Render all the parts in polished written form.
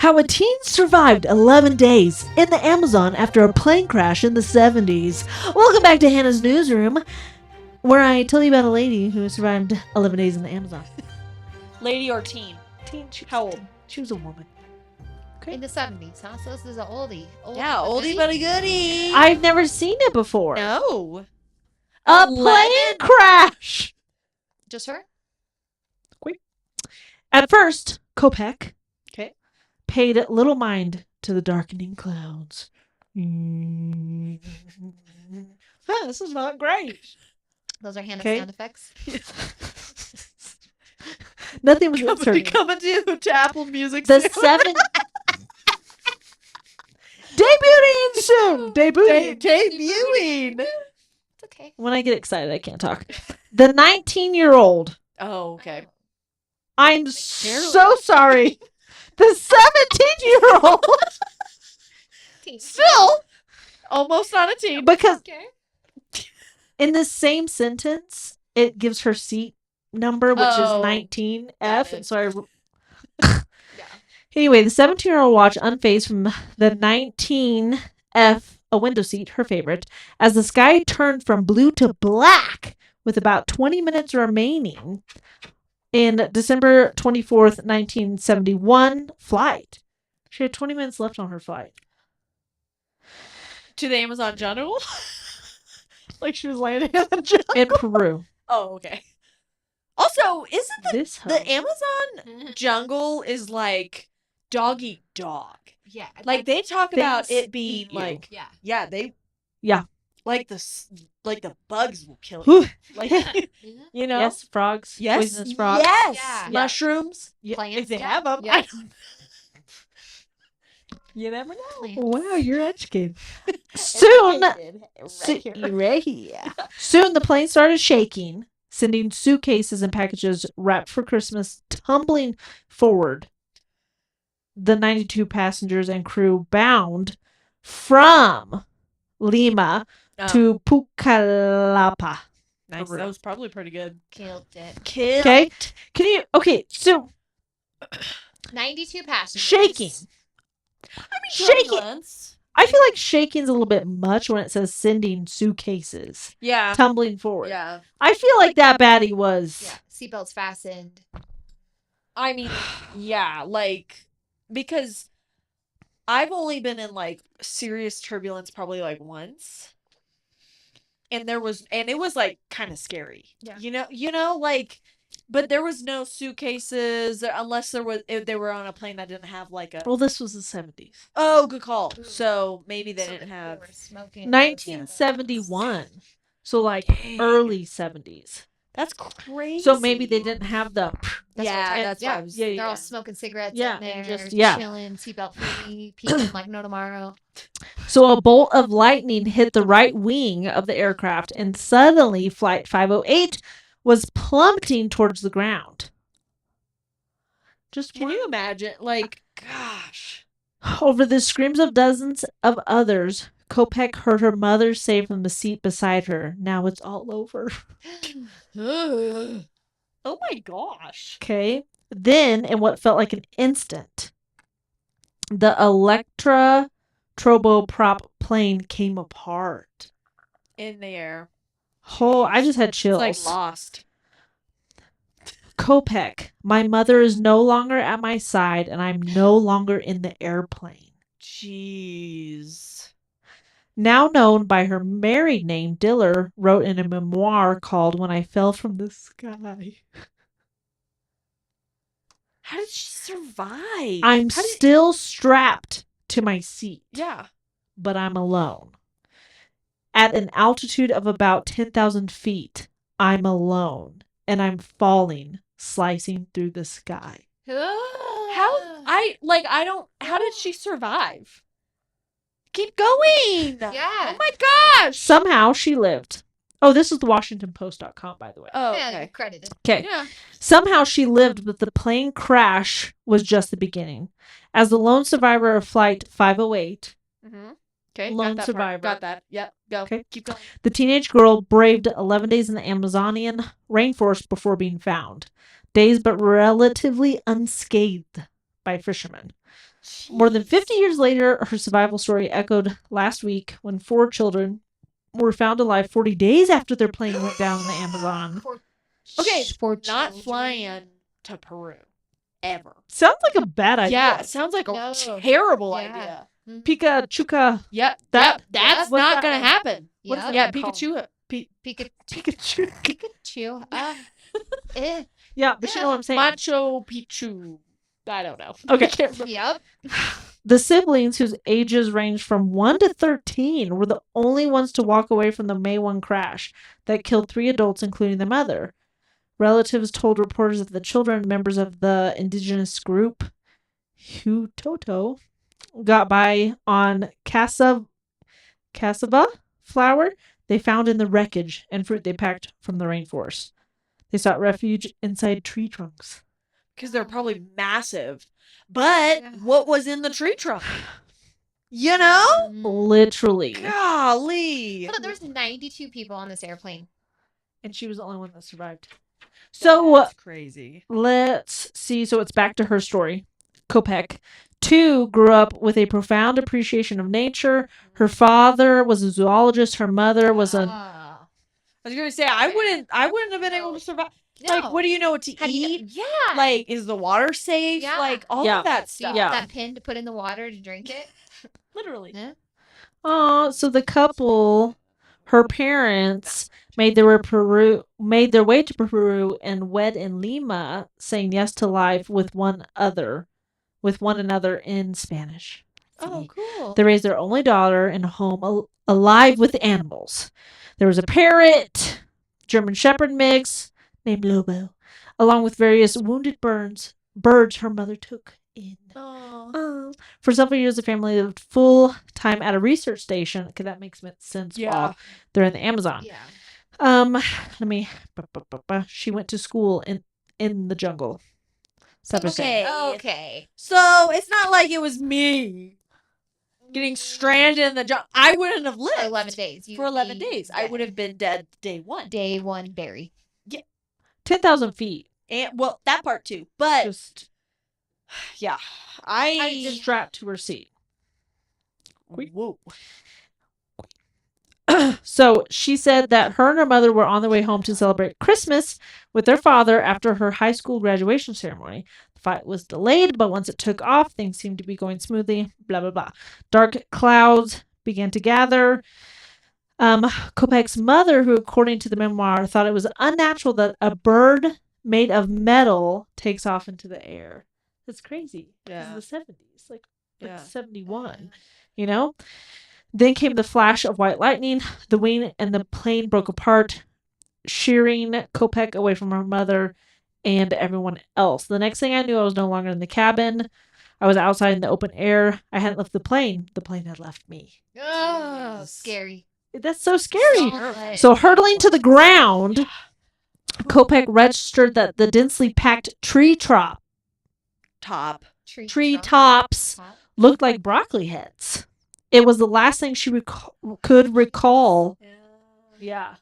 How a teen survived 11 days in the Amazon after a plane crash in the 70s. Welcome back to Hannah's Newsroom, where I tell you about a lady who survived 11 days in the Amazon. Lady or teen? Teen. How old? She was a woman. In the 70s, huh? So this is an oldie. Yeah, oldie but a goodie. I've never seen it before. No. A plane crash! Just her? At first, Kopech Okay. paid little mind to the darkening clouds. This is not great. Those are Hannah's Okay. sound effects. Nothing was inserted. Coming to Apple Music The soon. Debuting soon! Debuting! Debuting. It's okay. When I get excited, I can't talk. The 19-year-old. Oh, okay. I'm so sorry. The 17-year-old. Still almost not a teen. Because Okay. in the same sentence, it gives her seat number, which is 19F. And so Yeah. Anyway, the 17-year-old watched unfazed from the 19F, a window seat, her favorite, as the sky turned from blue to black with about 20 minutes remaining in December 24th, 1971 flight. She had 20 minutes left on her flight. To the Amazon jungle? Like she was landing in the jungle? In Peru. Oh, okay. Also, isn't This the house. Amazon jungle is like dog eat dog? Yeah. Like they talk about Things it being eat you. like, Yeah. yeah, they, Yeah. like the bugs will kill you. Whew. Like, Yeah. you know, Yes, frogs. yes, Poisonous frogs. yes, Yeah. mushrooms. Plants, If they yeah. have them, Yeah. I don't. You never know. Plants. Wow, you're educated. Soon, Soon the plane started shaking, sending suitcases and packages wrapped for Christmas tumbling forward. The 92 passengers and crew bound from Lima to Pucallpa. Nice. That was probably pretty good. Killed it. Okay? So 92 passengers. shaking. Shaking. Turbulence. I feel like shaking's a little bit much when it says sending suitcases Yeah. tumbling forward. Yeah. I feel like that baddie was. Yeah. Seatbelts fastened. I mean, yeah, like, because I've only been in like serious turbulence probably like once. And it was like kind of scary. Yeah. You know, like, but there was no suitcases unless if they were on a plane that didn't have like a. Well, this was the 70s. Oh, good call. Ooh. So maybe they So didn't they have. were smoking. 1971. So like early 70s. That's crazy. So maybe they didn't have the. That's yeah. what I was. Yeah, They're all smoking cigarettes Yeah, in there, and just- yeah. chilling, seatbelt free, peeking like no tomorrow. So a bolt of lightning hit the right wing of the aircraft, and suddenly Flight 508 was plummeting towards the ground. Just Can you imagine? Like, gosh. over the screams of dozens of others, Kopech heard her mother say from the seat beside her, "Now it's all over." Oh my gosh. Okay. Then, in what felt like an instant, the Electra turboprop plane came apart. In the air. Oh, I just had It's chills. like lost. Kopech, my mother is no longer at my side, and I'm no longer in the airplane. Jeez. Now known by her married name, Diller wrote in a memoir called When I Fell from the Sky. How did she survive? I'm How did- still strapped to my seat, Yeah. but I'm alone. At an altitude of about 10,000 feet, I'm alone, and I'm falling, slicing through the sky. How did she survive? Keep going. Yeah. Oh my gosh. Somehow she lived. Oh, this is the WashingtonPost.com, by the way. Oh, Yeah, okay. credited. Okay. Yeah. Somehow she lived, but the plane crash was just the beginning. As the lone survivor of Flight 508, Mm-hmm. Okay. Lone got that survivor. Got that. Yep. Go. Okay. Keep going. the teenage girl braved 11 days in the Amazonian rainforest before being found. Days but relatively unscathed by fishermen. More than 50 years later, her survival story echoed last week when 4 children were found alive 40 days after their plane went down in the Amazon. Okay, For not children. flying to Peru. Ever. Sounds like a bad idea. Yeah, it sounds like a No. terrible Yeah. idea. Mhm. Pika Chuka. Yep, That- that's what's not that gonna one? happen. What is Yep. Yeah, that called? Pikachu. Pikachu. Pikachu. Eh. Yeah, but you know what I'm saying. Macho Picchu. I don't know. Okay. I can't remember. Yep. The siblings, whose ages ranged from 1 to 13, were the only ones to walk away from the May 1 crash that killed 3 adults, including their mother. Relatives told reporters that the children, members of the indigenous group Hutoto, got by on cassava flour they found in the wreckage and fruit they packed from the rainforest. They sought refuge inside tree trunks. Because they're probably massive. But Yeah. what was in the tree trunk? You know? Literally. Golly. Hold on, there's 92 people on this airplane. And she was the only one that survived. So That's crazy. let's see. So it's back to her story. Kopek, 2, grew up with a profound appreciation of nature. Her father was a zoologist. Her mother was a... Ah. I was gonna say I wouldn't have been able to survive. No. Like, what do you know what to How do you eat? yeah. Like, is the water safe? Yeah. Like all Yeah. of that Do you stuff. want Yeah. that pin to put in the water to drink it? Literally. Yeah. So the couple, her parents, made their way to Peru and wed in Lima, saying yes to life with one another in Spanish. Oh, See? cool. They raised their only daughter in a home alive with animals. There was a parrot, German Shepherd mix named Lobo, along with various wounded birds her mother took in. For several years, the family lived full time at a research station. Okay, that makes sense. Yeah. While they're in the Amazon. Yeah. She went to school in the jungle. Okay. So it's not like it was me getting stranded in the jungle. I wouldn't have lived For 11 days. For 11 days. I would have been dead day 1. Day 1 berry. 10,000 feet. And well, that part too. But Just yeah, I strapped to her seat. whoa. So she said that her and her mother were on their way home to celebrate Christmas with their father after her high school graduation ceremony. The flight was delayed, but once it took off, things seemed to be going smoothly. Blah, blah, blah. Dark clouds began to gather. Kopek's mother, who according to the memoir thought it was unnatural that a bird made of metal takes off into the air. That's crazy. Yeah. This is the 70s, like Yeah. 71, you know? Then came the flash of white lightning. The wing and the plane broke apart, shearing Kopek away from her mother and everyone else. The next thing I knew, I was no longer in the cabin. I was outside in the open air. I hadn't left the plane. The plane had left me. Oh, Jeez. scary. That's so scary. Terrifying. So hurtling to the ground, Kopek registered that the densely packed tree Top. tree tops looked like broccoli heads. It was the last thing she could recall. Yeah.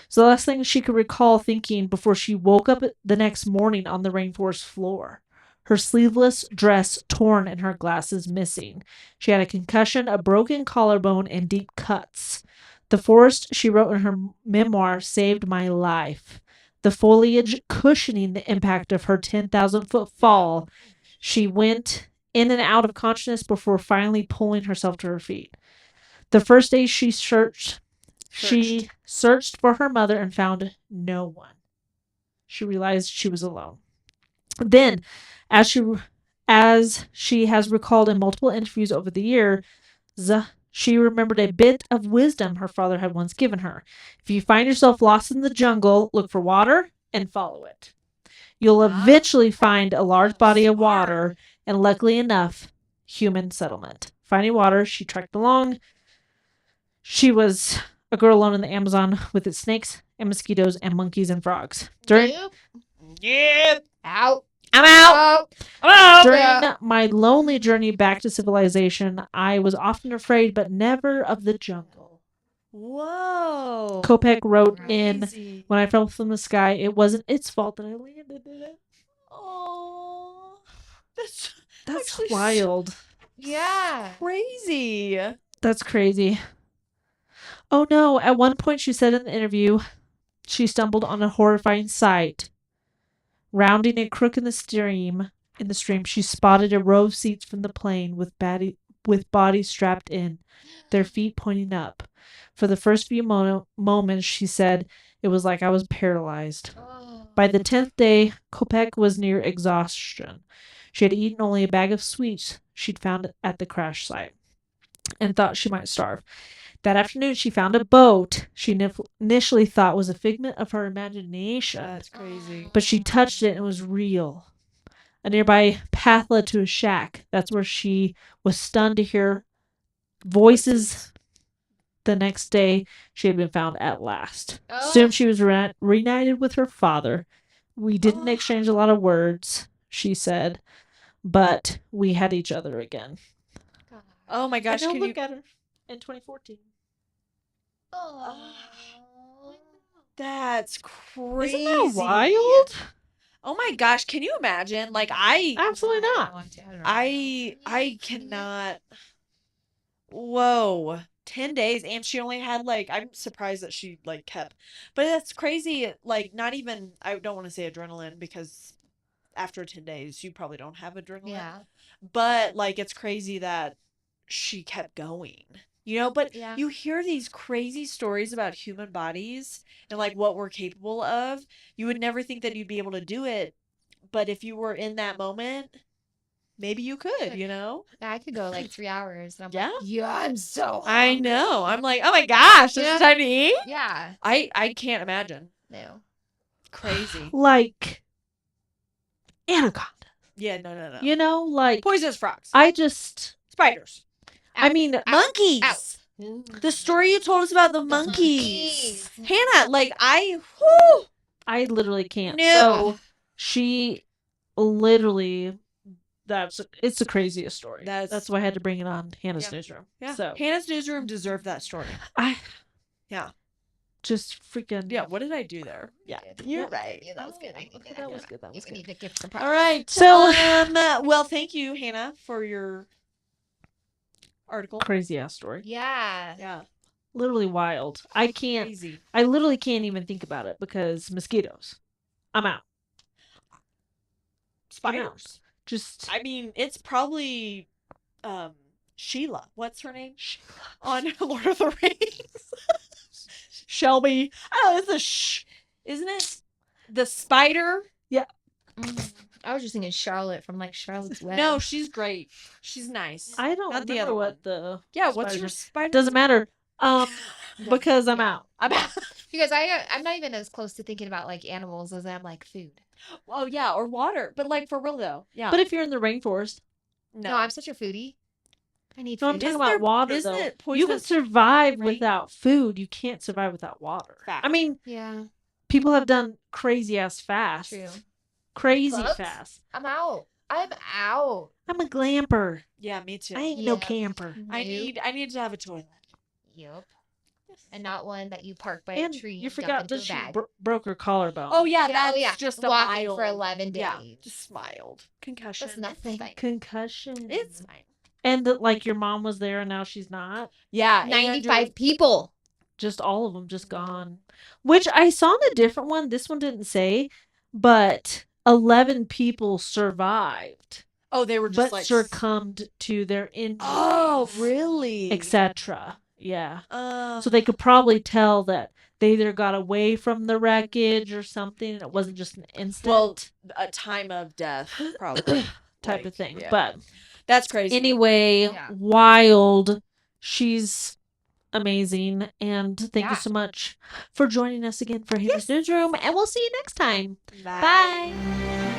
So the last thing she could recall thinking before she woke up the next morning on the rainforest floor. Her sleeveless dress torn and her glasses missing. She had a concussion, a broken collarbone, and deep cuts. The forest, she wrote in her memoir, saved my life. The foliage cushioning the impact of her 10,000-foot fall. She went in and out of consciousness before finally pulling herself to her feet. The first day she searched for her mother and found no one. She realized she was alone. Then, as she has recalled in multiple interviews over the years, she remembered a bit of wisdom her father had once given her. If you find yourself lost in the jungle, look for water and follow it. You'll eventually find a large body of water and, luckily enough, human settlement. Finding water, she trekked along. She was a girl alone in the Amazon with its snakes and mosquitoes and monkeys and frogs. Yep. Out. I'm out. During my lonely journey back to civilization, I was often afraid, but never of the jungle. Whoa. Kopek wrote in, Crazy. when I fell from the sky, it wasn't its fault that I landed in it. Oh. That's Actually, wild. Yeah. Crazy. That's crazy. Oh no, at one point she said in the interview she stumbled on a horrifying sight. Rounding a crook in the stream, she spotted a row of seats from the plane with bodies strapped in, their feet pointing up. For the first few moments, she said, it was like I was paralyzed. Oh. By the 10th day, Kopek was near exhaustion. She had eaten only a bag of sweets she'd found at the crash site and thought she might starve. That afternoon, she found a boat she initially thought was a figment of her imagination. That's crazy. But she touched it and it was real. A nearby path led to a shack. That's where she was stunned to hear voices. The next day, she had been found at last. Oh. Soon she was reunited with her father. We didn't exchange a lot of words, she said, but we had each other again. God. Oh my gosh, and can now you look at her in 2014. Oh. That's crazy. Isn't that wild? Oh my gosh, can you imagine? Like Absolutely not. I cannot. Whoa. 10 days and she only had like I'm surprised that she like kept. But that's crazy, like not even I don't want to say adrenaline because after 10 days you probably don't have adrenaline. Yeah. But like it's crazy that she kept going. You know, but Yeah. you hear these crazy stories about human bodies and like what we're capable of. You would never think that you'd be able to do it, but if you were in that moment, maybe you could, you know? I could go like 3 hours. And I'm Yeah? like, yeah, I'm so I hungry. know. I'm like, oh my gosh, Yeah. it's time to eat. Yeah. I can't imagine. No. Crazy. Like anaconda. Yeah, no. You know, like Poisonous frogs. I just Spiders. I mean Monkeys. Ow. The story you told us about the monkeys. monkeys. Hannah, like whew, I literally can't. No. So she literally it's the craziest story. That's why I had to bring it on Hannah's Yeah. newsroom. Yeah. So Hannah's newsroom deserved that story. I Yeah. just freaking Yeah, what did I do there? Yeah. You're right. Yeah, that was good. Okay, that was good. That was You can good. even give some All props. right. So- well, thank you, Hannah, for your article. Crazy ass story. Yeah. Yeah. Literally wild. I can't. Crazy. I literally can't even think about it because mosquitoes. I'm out. Spiders. Just I mean, it's probably Sheila. What's her name? On Lord of the Rings. Shelby. Oh, it's isn't it? The spider? I was just thinking Charlotte from like Charlotte's Web. No, she's great. She's nice. I don't Not the remember other what one. the Yeah, what's spiders your are. spider? Doesn't matter. Because I'm out. I'm Because I'm not even as close to thinking about like animals as I'm like food. Oh yeah, or water. But like for real though. Yeah. But if you're in the rainforest, No, I'm such a foodie. I need no, I'm food. talking Isn't about there- water isn't though. it You can poisonous survive rain? without food. You can't survive without water. Fact. I mean, Yeah, people have done crazy ass fasts. true. Crazy Bugs? fast. I'm out. I'm out. I'm a glamper. Yeah, me too. I ain't no Yeah. camper. I need to have a toilet. Yep. And not one that you park by And a tree. you and dump forgot into that a she bag. broke her collarbone. Oh yeah, Yeah, that's oh, yeah. just a Walking mild for 11 Yeah, days. just mild concussion. That's nothing. Concussion. It's fine. And like your mom was there and now she's not. Yeah, 95 people. Just all of them just gone. Which I saw in a different one. This one didn't say, but 11 people survived, Oh, they were just but like succumbed to their injuries. Oh, really? Etc. Yeah. Uh, So they could probably tell that they either got away from the wreckage or something. And it wasn't just an instant well, a time of death, probably type like, of thing. yeah. But That's crazy. anyway, Yeah. wild. She's amazing. And thank you Yeah. so much for joining us again for Hannah's Newsroom. And we'll see you next time. Bye. Bye.